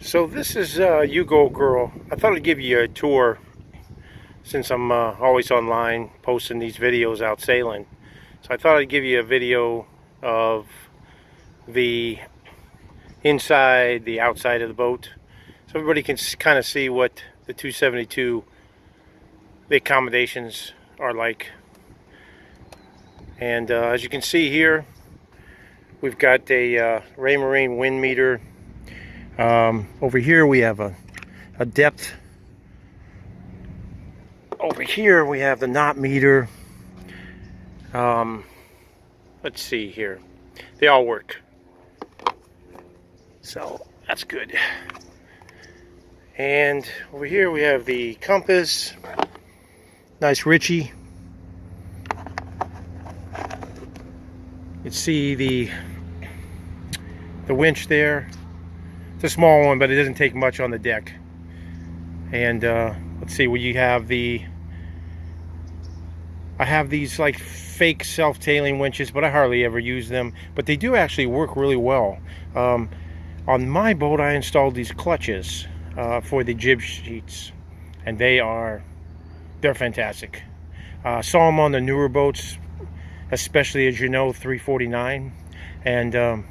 So this is You Go Girl. I thought I'd give you a tour since I'm always online posting these videos out sailing. So I thought I'd give you a video of the inside, the outside of the boat, so everybody can kind of see what the 272, the accommodations are like. And as you can see here, we've got a Raymarine wind meter. Over here we have a depth. Over here we have the knot meter. Let's see here. They all work. So that's good. And over here we have the compass. Nice Ritchie. You can see the winch there. It's a small one, but it doesn't take much on the deck. And let's see, you have I have these like fake self-tailing winches, but I hardly ever use them. But they do actually work really well. On my boat, I installed these clutches for the jib sheets, and they're fantastic. Saw them on the newer boats, especially, as you know, 349, and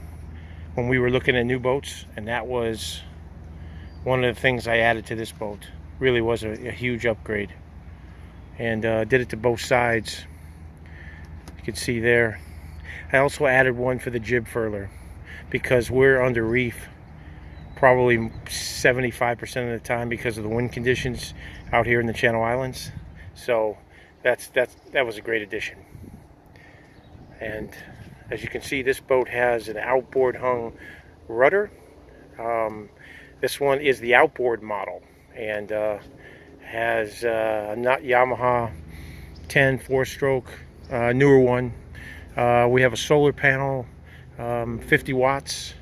when we were looking at new boats, and that was one of the things I added to this boat. Really was a huge upgrade, and did it to both sides. You can see there. I also added one for the jib furler because we're under reef probably 75% of the time because of the wind conditions out here in the Channel Islands. So that was a great addition. And as you can see, this boat has an outboard hung rudder. This one is the outboard model, and has a Yamaha 10 4-stroke, newer one. We have a solar panel, 50 watts.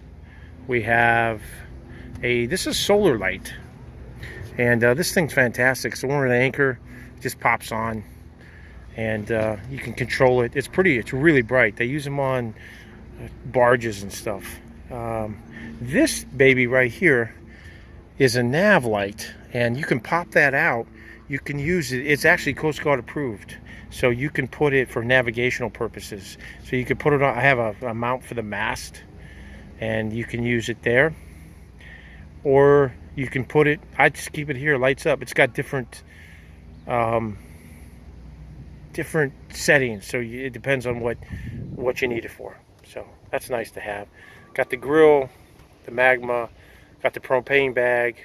We have this is solar light, and this thing's fantastic. So when the anchor just pops on, and you can control it. It's really bright. They use them on barges and stuff. This baby right here is a nav light, and you can pop that out. You can use it. It's actually Coast Guard approved, so you can put it for navigational purposes. So you can put it on. I have a mount for the mast, and you can use it there, or you can put it. I just keep it here. Lights up. It's got different settings, so it depends on what you need it for. So that's nice to have. Got the grill, the magma, got the propane bag,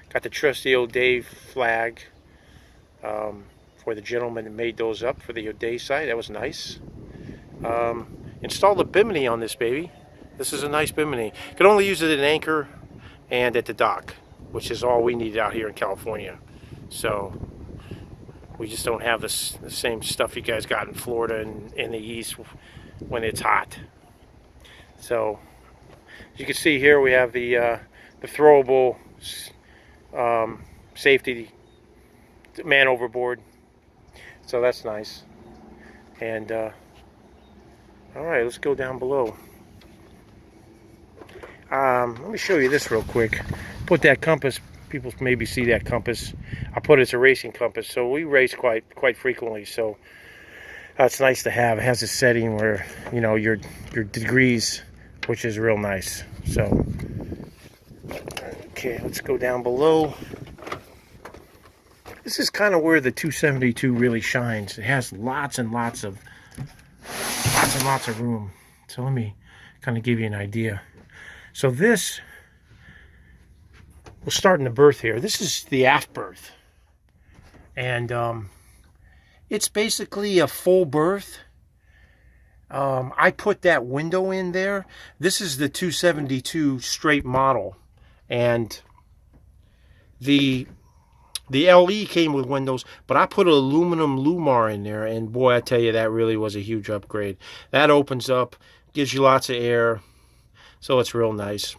got the trusty Oday flag for the gentleman that made those up for the Oday site. That was nice. Installed the bimini on this baby. This is a nice bimini. You can only use it at an anchor and at the dock, which is all we need out here in California. So we just don't have the same stuff you guys got in Florida and in the East when it's hot. So as you can see here, we have the throwable safety man overboard. So that's nice. And all right, let's go down below. Let me show you this real quick. Put that compass. People maybe see that compass. I put it's a racing compass, so we race quite frequently. So that's nice to have. It has a setting where your degrees, which is real nice. So okay, let's go down below. This is kind of where the 272 really shines. It has lots and lots of room. So let me kind of give you an idea. So this. We'll start in the berth here. This is the aft berth, and it's basically a full berth. I put that window in there. This is the 272 straight model, and the LE came with windows, but I put an aluminum Lumar in there, and boy, I tell you, that really was a huge upgrade. That opens up, gives you lots of air, so it's real nice.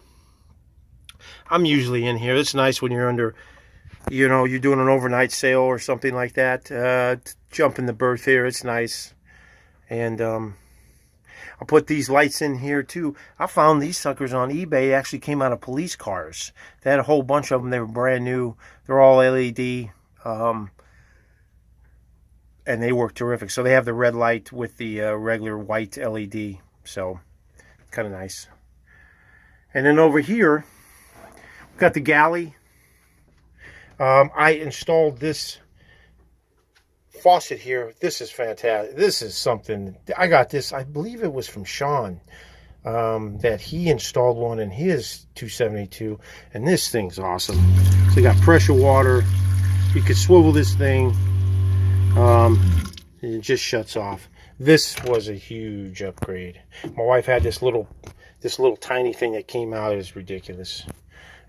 I'm usually in here. It's nice when you're under, you're doing an overnight sail or something like that. Jump in the berth here. It's nice. And I'll put these lights in here too. I found these suckers on eBay. They actually came out of police cars. They had a whole bunch of them. They were brand new. They're all LED. And they work terrific. So they have the red light with the regular white LED. So kind of nice. And then over here, we've got the galley. I installed this faucet here. This is fantastic. This is something. I got this. I believe it was from Sean. That he installed one in his 272. And this thing's awesome. So you got pressure water. You can swivel this thing. And it just shuts off. This was a huge upgrade. My wife had this little tiny thing that came out. It was ridiculous.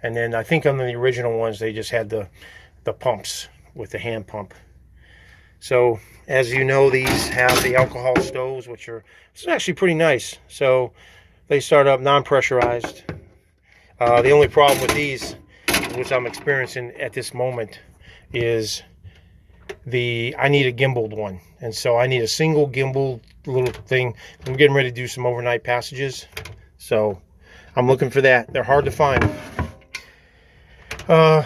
And then I think on the original ones they just had the pumps with the hand pump. So as you know, these have the alcohol stoves, which are actually pretty nice. So they start up non-pressurized. The only problem with these, which I'm experiencing at this moment, is I need a gimbaled one, and so I need a single gimbal little thing. I'm getting ready to do some overnight passages, so I'm looking for that. They're hard to find.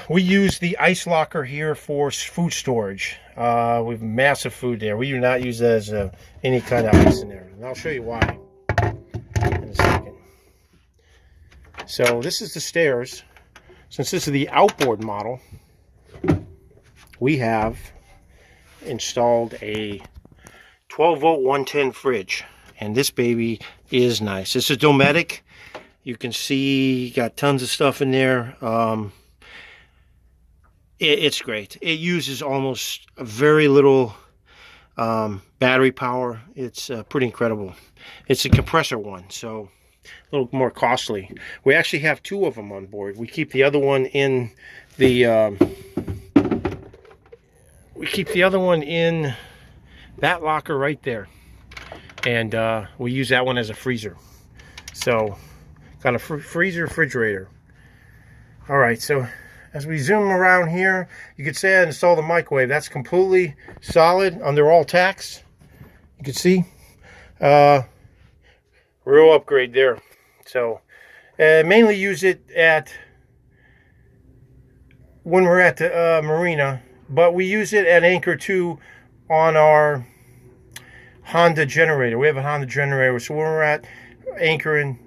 We use the ice locker here for food storage. We have massive food there. We do not use that as any kind of ice in there, and I'll show you why in a second. So this is the stairs. Since this is the outboard model, we have installed a 12-volt 110 fridge, and this baby is nice. This is Dometic. You can see got tons of stuff in there. It's great. It uses almost very little battery power. It's pretty incredible. It's a compressor one, so a little more costly. We actually have two of them on board. We keep the other one in the that locker right there, and we use that one as a freezer. So got a freezer refrigerator. All right, so as we zoom around here, you could say I installed the microwave. That's completely solid under all tacks. You can see real upgrade there. So mainly use it when we're at the marina, but we use it at anchor too on our Honda generator. We have a Honda generator, so when we're at anchoring,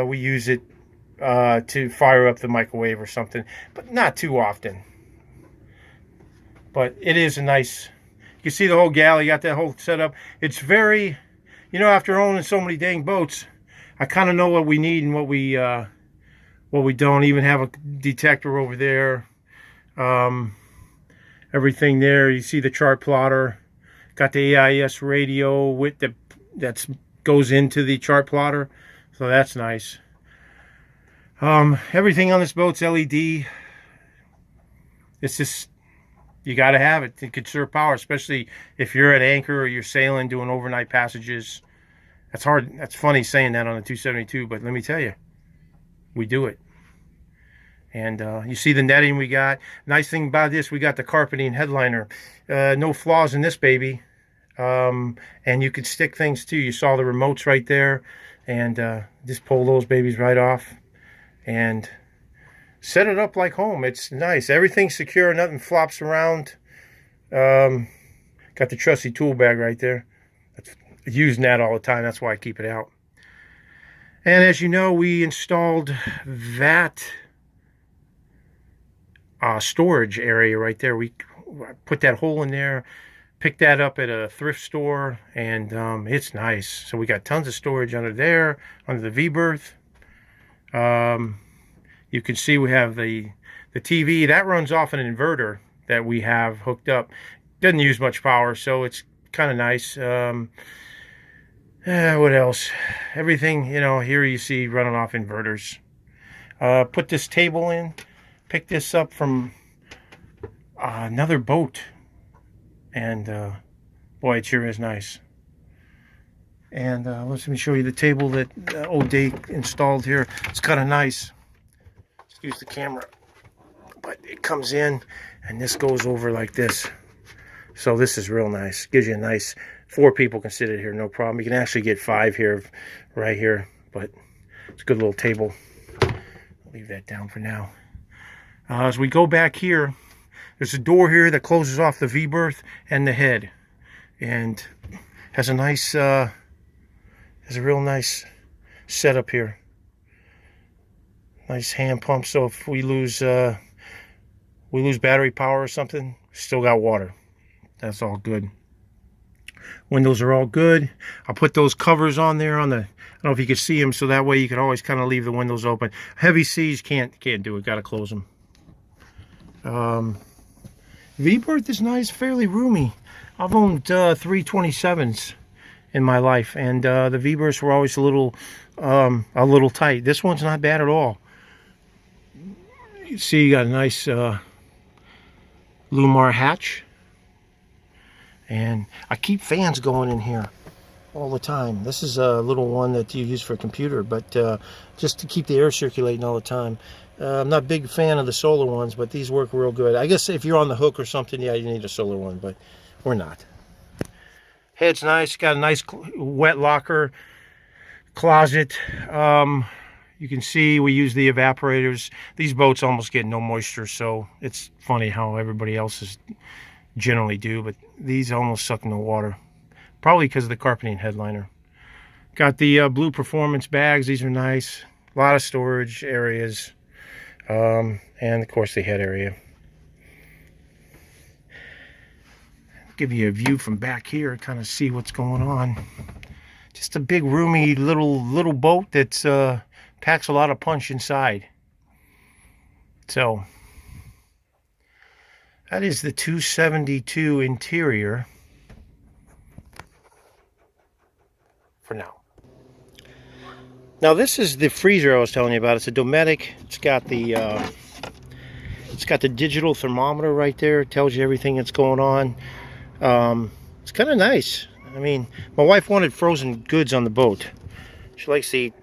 we use it to fire up the microwave or something, but not too often. But it is a nice, you can see the whole galley, got that whole setup. It's very, after owning so many dang boats, I kind of know what we need and what we don't. Even have a detector over there. Everything there. You see the chart plotter. Got the AIS radio with that goes into the chart plotter, so that's nice. Everything on this boat's LED. It's just, you got to have it to conserve power, especially if you're at anchor or you're sailing, doing overnight passages. That's hard. That's funny saying that on a 272, but let me tell you, we do it. And you see the netting we got. Nice thing about this, we got the carpeting headliner. No flaws in this baby. And you could stick things too. You saw the remotes right there, and just pull those babies right off and set it up like home. It's nice. Everything's secure. Nothing flops around. Got the trusty tool bag right there. Using that all the time. That's why I keep it out. And as you know, we installed that storage area right there. We put that hole in there, picked that up at a thrift store, and it's nice. So we got tons of storage under there, under the V-berth. You can see we have the TV that runs off an inverter that we have hooked up. Doesn't use much power, so it's kind of nice. What else? Everything, here you see running off inverters. Put this table in. Picked this up from another boat. And boy, it sure is nice. And let me show you the table that Oday installed here. It's kind of nice. Let's use the camera. But it comes in, and this goes over like this. So this is real nice. Gives you a nice 4 people can sit in here, no problem. You can actually get 5 here, right here, but it's a good little table. I'll leave that down for now. As we go back here, there's a door here that closes off the V-berth and the head, and has a nice, has a real nice setup here. Nice hand pump, so if we lose battery power or something, still got water. That's all good. Windows are all good. I'll put those covers on there on the, I don't know if you can see them, so that way you can always kind of leave the windows open. Heavy seas can't do it, got to close them. V-berth is nice, fairly roomy. I've owned 327s in my life, and the V-berths were always a little tight. This one's not bad at all. You see, you got a nice Lumar hatch, and I keep fans going in here all the time. This is a little one that you use for a computer, but just to keep the air circulating all the time. I'm not a big fan of the solar ones, but these work real good. I guess if you're on the hook or something, yeah, you need a solar one, but we're not. Head's nice, got a nice wet locker closet. You can see we use the evaporators. These boats almost get no moisture, so it's funny how everybody else's generally do, but these almost suck no water. Probably because of the carpeting headliner. Got the Blue Performance bags. These are nice. A lot of storage areas. And of course the head area. Give you a view from back here, kind of see what's going on. Just a big roomy little boat that's packs a lot of punch inside. So that is the 272 interior for now. Now this is the freezer I was telling you about. It's a Dometic. It's got the digital thermometer right there. It tells you everything that's going on. It's kind of nice. I mean, my wife wanted frozen goods on the boat. She likes to eat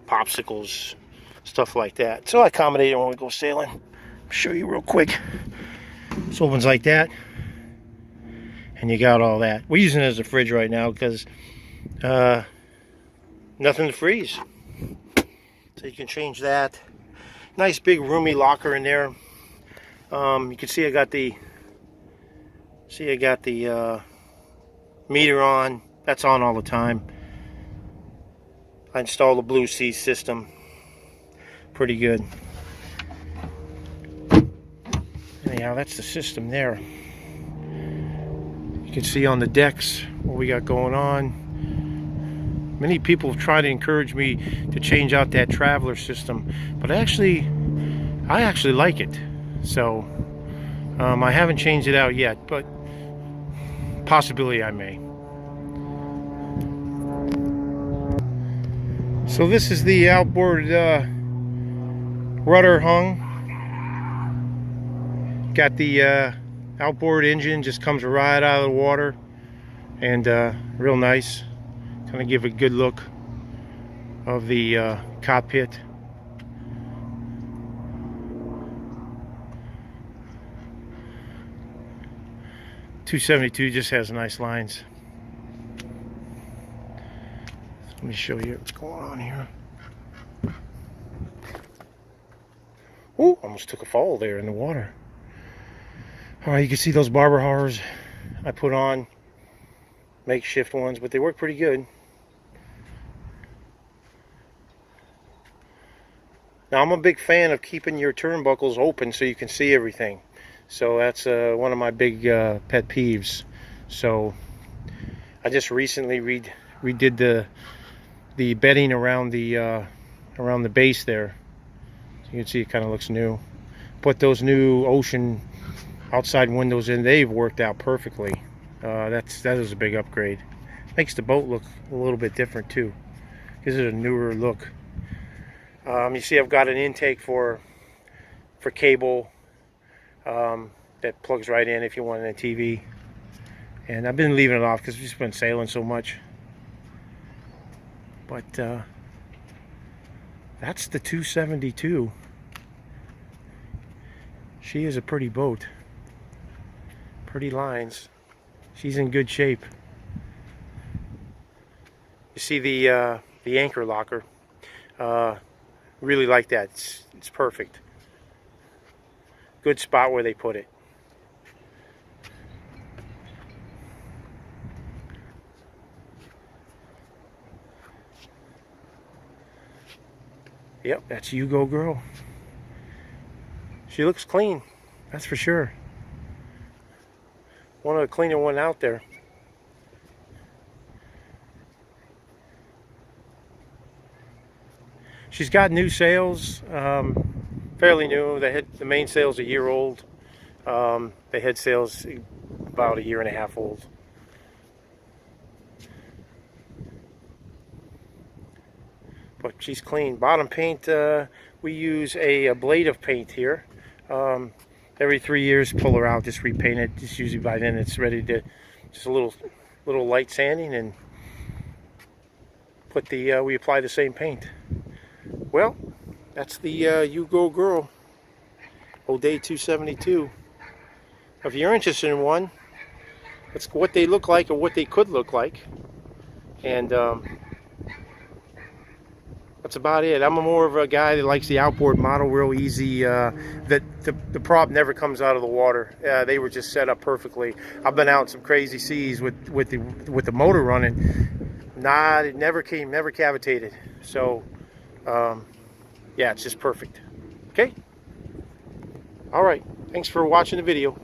popsicles, stuff like that. So I accommodate it when we go sailing. I'll show you real quick. This opens like that, and you got all that. We're using it as a fridge right now because nothing to freeze. So you can change that. Nice big roomy locker in there. You can see I got the meter on. That's on all the time. I installed the Blue Sea system. Pretty good. Anyhow, that's the system there. You can see on the decks what we got going on. Many people have tried to encourage me to change out that Traveler system, but I actually like it. So I haven't changed it out yet, but possibility I may. So this is the outboard rudder hung. Got the outboard engine, just comes right out of the water, and real nice. Kind of give a good look of the cockpit. .272 just has nice lines. Let me show you what's going on here. Oh, almost took a fall there in the water. All right, you can see those barber hars I put on, makeshift ones, but they work pretty good. Now, I'm a big fan of keeping your turnbuckles open so you can see everything. So that's one of my big pet peeves. So I just recently redid the bedding around the base there. So you can see it kind of looks new. Put those new Ocean outside windows in. They've worked out perfectly. That is a big upgrade. Makes the boat look a little bit different too. Gives it a newer look. You see I've got an intake for cable that plugs right in if you want a TV. And I've been leaving it off because we've just been sailing so much. But that's the 272. She is a pretty boat. Pretty lines. She's in good shape. You see the anchor locker. Really like that. It's perfect. Good spot where they put it. Yep, that's You Go Girl. She looks clean, that's for sure. One of the cleaner one out there. She's got new sails, fairly new. The main sail's a year old. The head sail's about a year and a half old. But she's clean. Bottom paint, we use a blade of paint here. Every 3 years, pull her out, just repaint it. Just usually by then it's ready to, just a little light sanding, and put the we apply the same paint. Well, that's the You Go Girl Oday 272. If you're interested in one, that's what they look like or what they could look like. And that's about it. I'm more of a guy that likes the outboard model, real easy. That the prop never comes out of the water. They were just set up perfectly. I've been out in some crazy seas with the motor running. Nah, it never cavitated. So yeah, it's just perfect. Okay. All right. Thanks for watching the video.